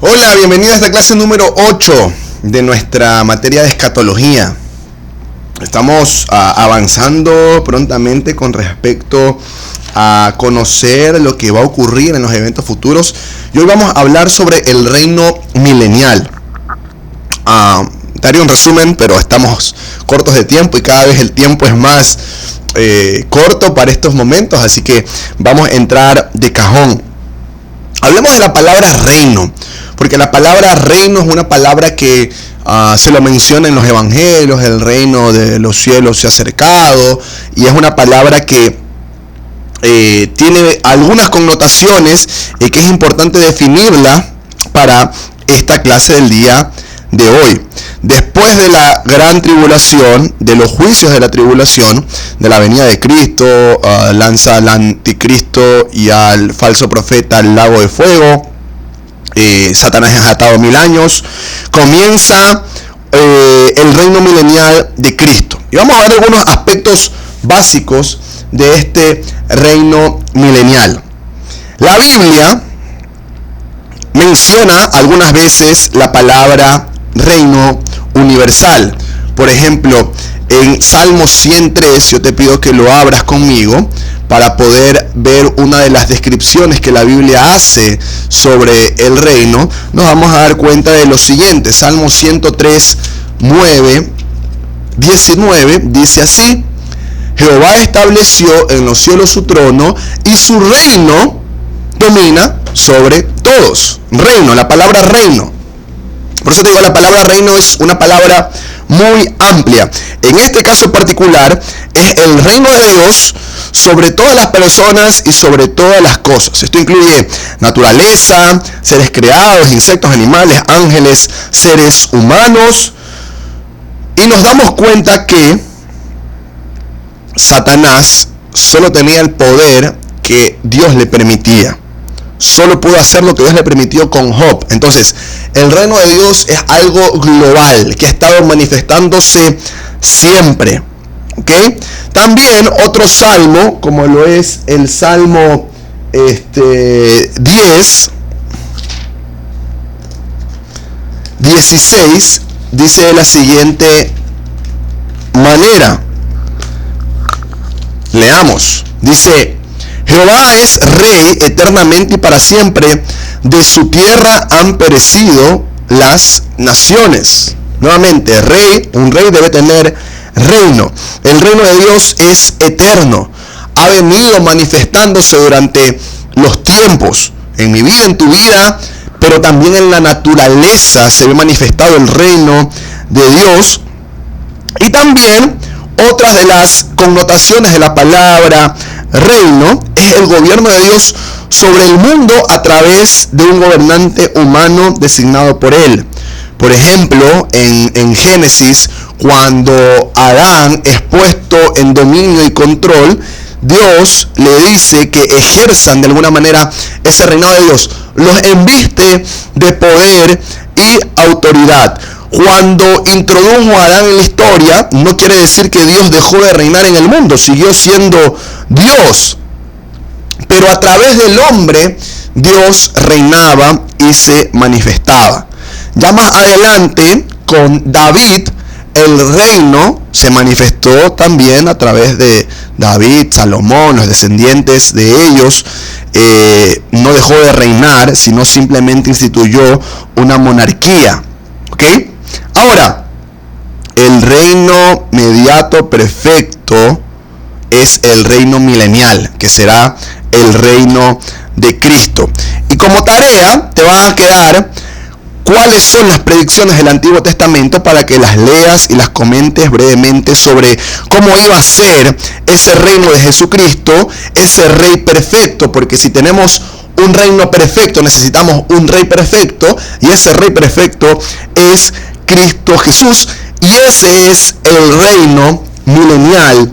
Hola, bienvenido a esta clase número 8 de nuestra materia de escatología. Estamos avanzando prontamente con respecto a conocer lo que va a ocurrir en los eventos futuros. Y hoy vamos a hablar sobre el reino milenial. Daría un resumen, pero estamos cortos de tiempo y cada vez el tiempo es más corto para estos momentos, así que vamos a entrar de cajón. Hablemos de la palabra reino, porque la palabra reino es una palabra que se lo menciona en los evangelios. El reino de los cielos se ha acercado, y es una palabra que tiene algunas connotaciones que es importante definirla para esta clase del día de hoy. Después de la gran tribulación, de los juicios de la tribulación, de la venida de Cristo, lanza al anticristo y al falso profeta al lago de fuego. Satanás es atado 1000 años. Comienza el reino milenial de Cristo. Y vamos a ver algunos aspectos básicos de este reino milenial. La Biblia menciona algunas veces la palabra reino universal. Por ejemplo, en Salmo 103, yo te pido que lo abras conmigo para poder ver una de las descripciones que la Biblia hace sobre el reino. Nos vamos a dar cuenta de lo siguiente. Salmo 103, 19 dice así: Jehová estableció en los cielos su trono y su reino domina sobre todos. Reino, la palabra reino. Por eso te digo, la palabra reino es una palabra muy amplia. En este caso particular es el reino de Dios sobre todas las personas y sobre todas las cosas. Esto incluye naturaleza, seres creados, insectos, animales, ángeles, seres humanos. Y nos damos cuenta que Satanás solo tenía el poder que Dios le permitía. Solo pudo hacer lo que Dios le permitió con Job. Entonces, el reino de Dios es algo global que ha estado manifestándose siempre. ¿Ok? También otro salmo, como lo es el Salmo 16, dice de la siguiente manera. Leamos. Dice: Jehová es rey eternamente y para siempre, de su tierra han perecido las naciones. Nuevamente, rey, un rey debe tener reino. El reino de Dios es eterno. Ha venido manifestándose durante los tiempos, en mi vida, en tu vida, pero también en la naturaleza se ve manifestado el reino de Dios. Y también otras de las connotaciones de la palabra reino es el gobierno de Dios sobre el mundo a través de un gobernante humano designado por él. Por ejemplo, en Génesis, cuando Adán es puesto en dominio y control, Dios le dice que ejerzan de alguna manera ese reinado de Dios. Los embiste de poder y autoridad. Cuando introdujo a Adán en la historia, no quiere decir que Dios dejó de reinar en el mundo, siguió siendo Dios. Pero a través del hombre, Dios reinaba y se manifestaba. Ya más adelante, con David, el reino se manifestó también a través de David, Salomón, los descendientes de ellos. No dejó de reinar, sino simplemente instituyó una monarquía. ¿Ok? Ahora, el reino mediato perfecto es el reino milenial, que será el reino de Cristo. Y como tarea te van a quedar cuáles son las predicciones del Antiguo Testamento para que las leas y las comentes brevemente sobre cómo iba a ser ese reino de Jesucristo, ese rey perfecto, porque si tenemos un reino perfecto necesitamos un rey perfecto, y ese rey perfecto es Cristo Jesús, y ese es el reino milenial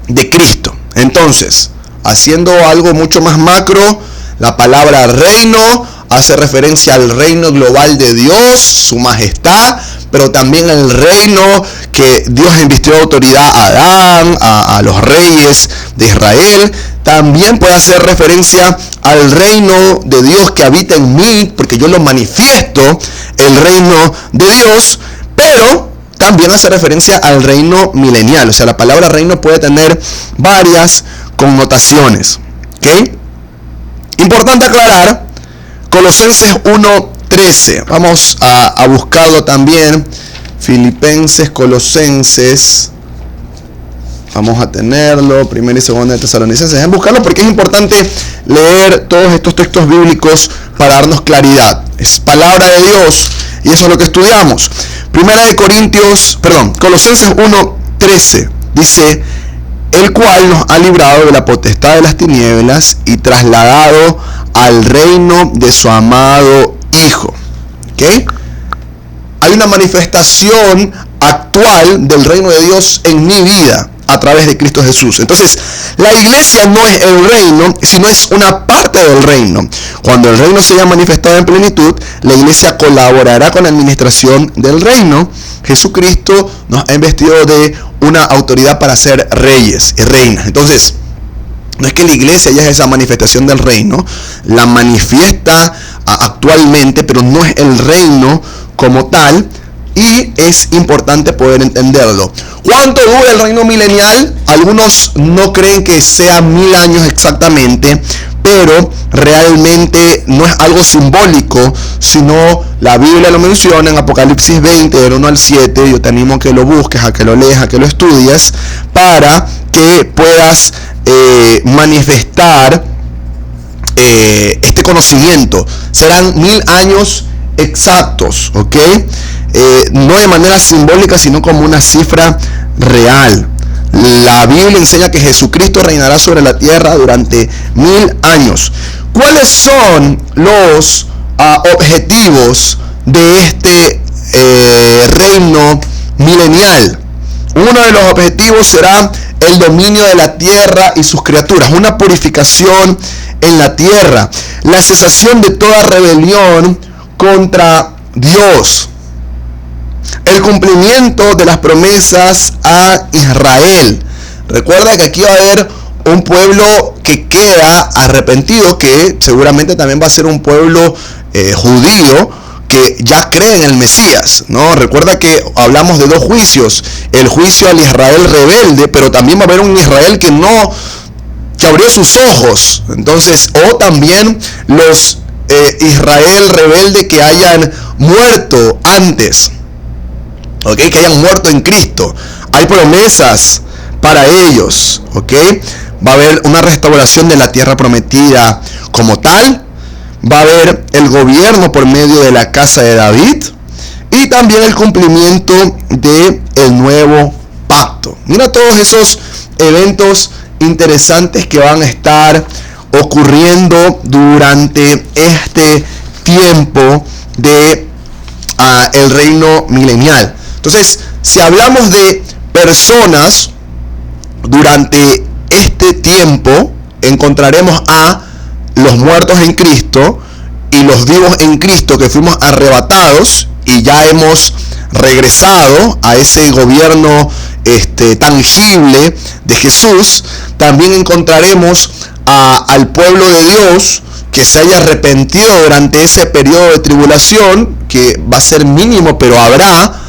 de Cristo. Entonces, haciendo algo mucho más macro, la palabra reino hace referencia al reino global de Dios, su majestad, pero también el reino que Dios invistió autoridad a Adán, a los reyes de Israel. también puede hacer referencia al reino de Dios que habita en mí, porque yo lo manifiesto, el reino de Dios, pero también hace referencia al reino milenial. O sea, la palabra reino puede tener varias connotaciones. ¿Okay? Importante aclarar, Colosenses 1:13. Vamos a buscarlo también. Filipenses, Colosenses. Vamos a tenerlo. 1 y 2 de Tesalonicenses. Dejen buscarlo porque es importante leer todos estos textos bíblicos para darnos claridad. Es palabra de Dios y eso es lo que estudiamos. Colosenses 1:13 dice: el cual nos ha librado de la potestad de las tinieblas y trasladado al reino de su amado Hijo. ¿Okay? Hay una manifestación actual del reino de Dios en mi vida a través de Cristo Jesús. Entonces, la iglesia no es el reino, sino es una parte del reino. Cuando el reino se haya manifestado en plenitud, la iglesia colaborará con la administración del reino. Jesucristo nos ha investido de una autoridad para ser reyes y reinas. Entonces, no es que la iglesia ya es esa manifestación del reino, la manifiesta actualmente, pero no es el reino como tal, y es importante poder entenderlo. ¿Cuánto dura el reino milenial? Algunos no creen que sea 1000 años exactamente, pero realmente no es algo simbólico, sino la Biblia lo menciona en Apocalipsis 20, del 1 al 7. Yo te animo a que lo busques, a que lo leas, a que lo estudies, para que puedas manifestar este conocimiento. Serán 1000 años exactos, ¿ok? No de manera simbólica, sino como una cifra real. La Biblia enseña que Jesucristo reinará sobre la tierra durante 1000 años. ¿Cuáles son los objetivos de este reino milenial? Uno de los objetivos será el dominio de la tierra y sus criaturas, una purificación en la tierra, la cesación de toda rebelión contra Dios, el cumplimiento de las promesas a Israel. Recuerda que aquí va a haber un pueblo que queda arrepentido, que seguramente también va a ser un pueblo judío que ya cree en el Mesías, ¿no? Recuerda que hablamos de dos juicios: el juicio al Israel rebelde, pero también va a haber un Israel que abrió sus ojos. Entonces, o también los Israel rebelde que hayan muerto antes, ¿ok? Que hayan muerto en Cristo. Hay promesas para ellos, ¿ok? Va a haber una restauración de la tierra prometida como tal. Va a haber el gobierno por medio de la casa de David y también el cumplimiento del nuevo pacto. Mira todos esos eventos interesantes que van a estar ocurriendo durante este tiempo de el reino milenial. Entonces, si hablamos de personas durante este tiempo, encontraremos a los muertos en Cristo y los vivos en Cristo, que fuimos arrebatados y ya hemos regresado a ese gobierno tangible de Jesús. También encontraremos al pueblo de Dios que se haya arrepentido durante ese periodo de tribulación, que va a ser mínimo, pero habrá,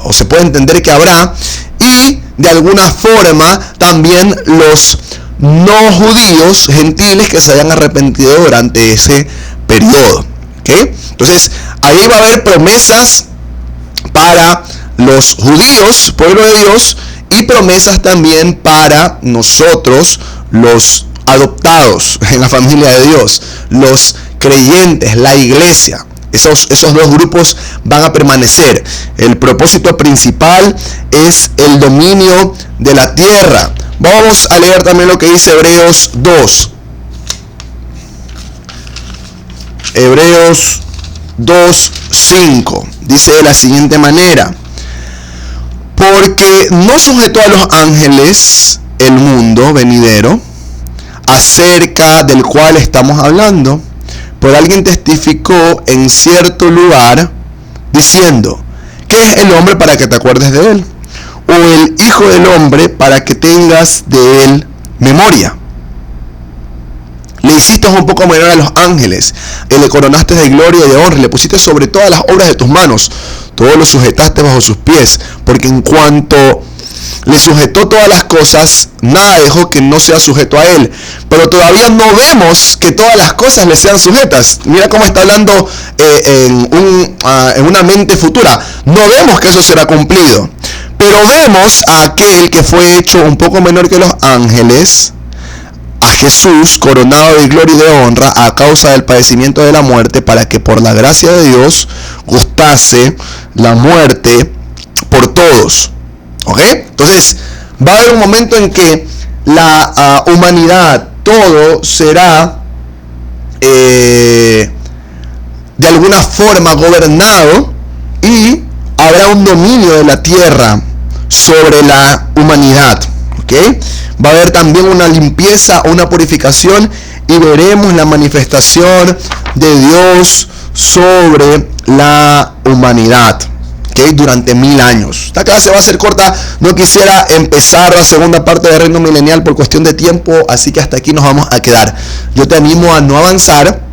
o se puede entender que habrá. Y de alguna forma también los no judíos, gentiles, que se hayan arrepentido durante ese periodo, ¿okay? Entonces, ahí va a haber promesas para los judíos, pueblo de Dios, y promesas también para nosotros, los adoptados en la familia de Dios, los creyentes, la iglesia. Esos dos grupos van a permanecer. El propósito principal es el dominio de la tierra. Vamos a leer también lo que dice Hebreos 2. Hebreos 2:5. Dice de la siguiente manera: porque no sujetó a los ángeles el mundo venidero, acerca del cual estamos hablando, pues alguien testificó en cierto lugar, diciendo: ¿qué es el hombre para que te acuerdes de él? O el hijo del hombre para que tengas de él memoria. Le hiciste un poco menor a los ángeles, y le coronaste de gloria y de honra, y le pusiste sobre todas las obras de tus manos, todo lo sujetaste bajo sus pies, porque en cuanto le sujetó todas las cosas, nada dejó que no sea sujeto a él. Pero todavía no vemos que todas las cosas le sean sujetas. Mira cómo está hablando en una mente futura. No vemos que eso será cumplido, pero vemos a aquel que fue hecho un poco menor que los ángeles, a Jesús, coronado de gloria y de honra a causa del padecimiento de la muerte, para que por la gracia de Dios gustase la muerte por todos. ¿Ok? Entonces, va a haber un momento en que la humanidad, todo será de alguna forma gobernado, y habrá un dominio de la tierra sobre la humanidad. ¿Ok? Va a haber también una limpieza, una purificación, y veremos la manifestación de Dios sobre la humanidad. Okay, durante 1000 años. Esta clase va a ser corta. No quisiera empezar la segunda parte del reino milenial por cuestión de tiempo, así que hasta aquí nos vamos a quedar. Yo te animo a no avanzar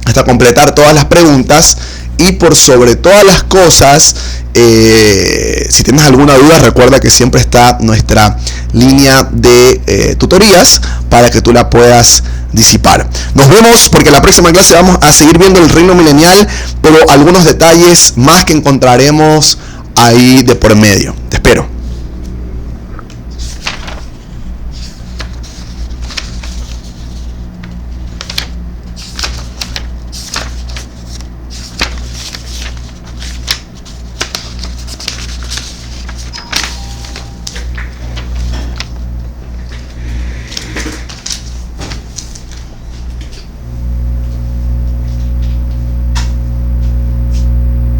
hasta completar todas las preguntas, y por sobre todas las cosas, si tienes alguna duda, recuerda que siempre está nuestra línea de tutorías para que tú la puedas disipar. Nos vemos, porque en la próxima clase vamos a seguir viendo el reino milenial, pero algunos detalles más que encontraremos ahí de por medio. Te espero.